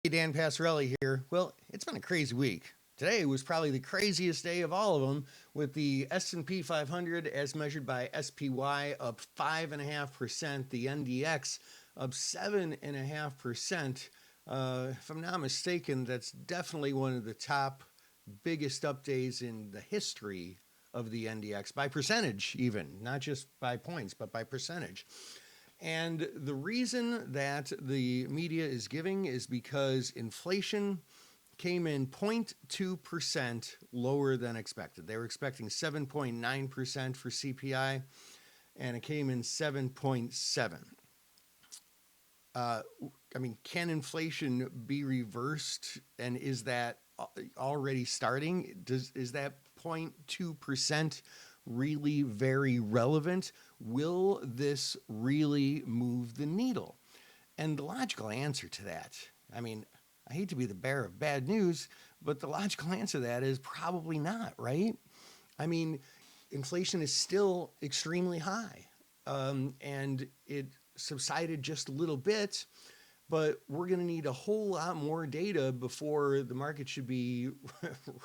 Hey, Dan Passarelli here. Well, it's been a crazy week. Today was probably the craziest day of all of them, with the S&P 500 as measured by SPY up 5.5%, the NDX up 7.5%. If I'm not mistaken, that's definitely one of the top biggest up days in the history of the NDX by percentage, even not just by points, but by percentage. And the reason that the media is giving is because inflation came in 0.2% lower than expected. They were expecting 7.9% for CPI, and it came in 7.7. I mean, can inflation be reversed? And is that already starting? Is that 0.2% really very relevant? Will this really move the needle? And the logical answer to that, I mean, I hate to be the bearer of bad news, but the logical answer to that is probably not, right? I mean, inflation is still extremely high, and it subsided just a little bit, but we're going to need a whole lot more data before the market should be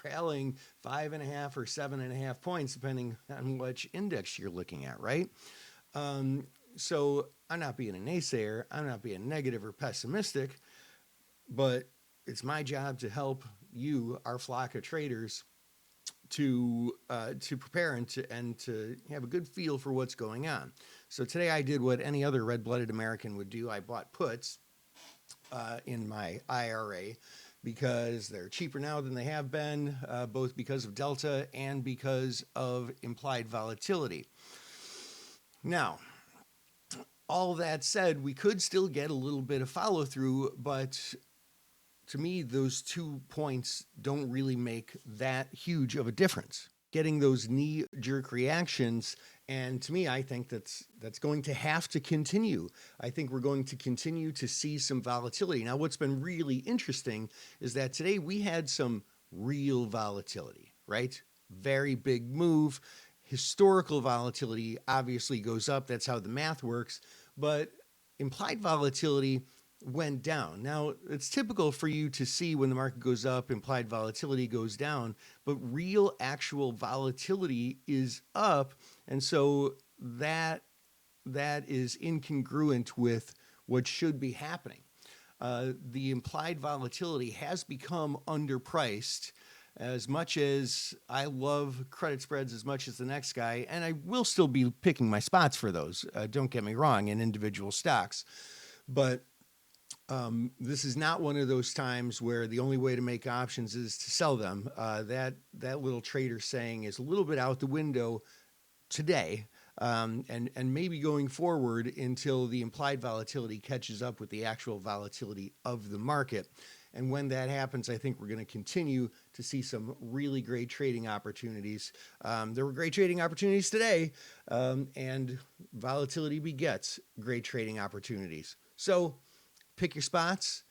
rallying 5.5 or 7.5 points, depending on which index you're looking at, right? So I'm not being a naysayer, I'm not being negative or pessimistic, but it's my job to help you, our flock of traders, to prepare and to have a good feel for what's going on. So today I did what any other red-blooded American would do. I bought puts in my IRA because they're cheaper now than they have been, both because of Delta and because of implied volatility. Now, all that said, we could still get a little bit of follow through, but to me, those 2 points don't really make that huge of a difference. Getting those knee-jerk reactions, and to me, I think that's going to have to continue. I think we're going to continue to see some volatility. Now, what's been really interesting is that today we had some real volatility, right? Very big move. Historical volatility obviously goes up. That's how the math works. But implied volatility went down. Now, it's typical for you to see when the market goes up, implied volatility goes down, but real actual volatility is up. And so that is incongruent with what should be happening. The implied volatility has become underpriced. As much as I love credit spreads as much as the next guy, and I will still be picking my spots for those, don't get me wrong, in individual stocks. But this is not one of those times where the only way to make options is to sell them. That little trader saying is a little bit out the window today, and maybe going forward until the implied volatility catches up with the actual volatility of the market. And when that happens, I think we're going to continue to see some really great trading opportunities. There were great trading opportunities today, and volatility begets great trading opportunities. So pick your spots,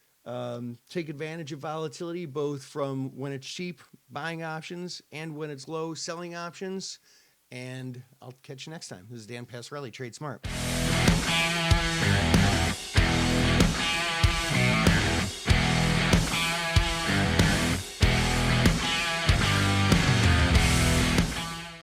take advantage of volatility, both from when it's cheap, buying options, and when it's low, selling options. And I'll catch you next time. This is Dan Passarelli, Trade Smart.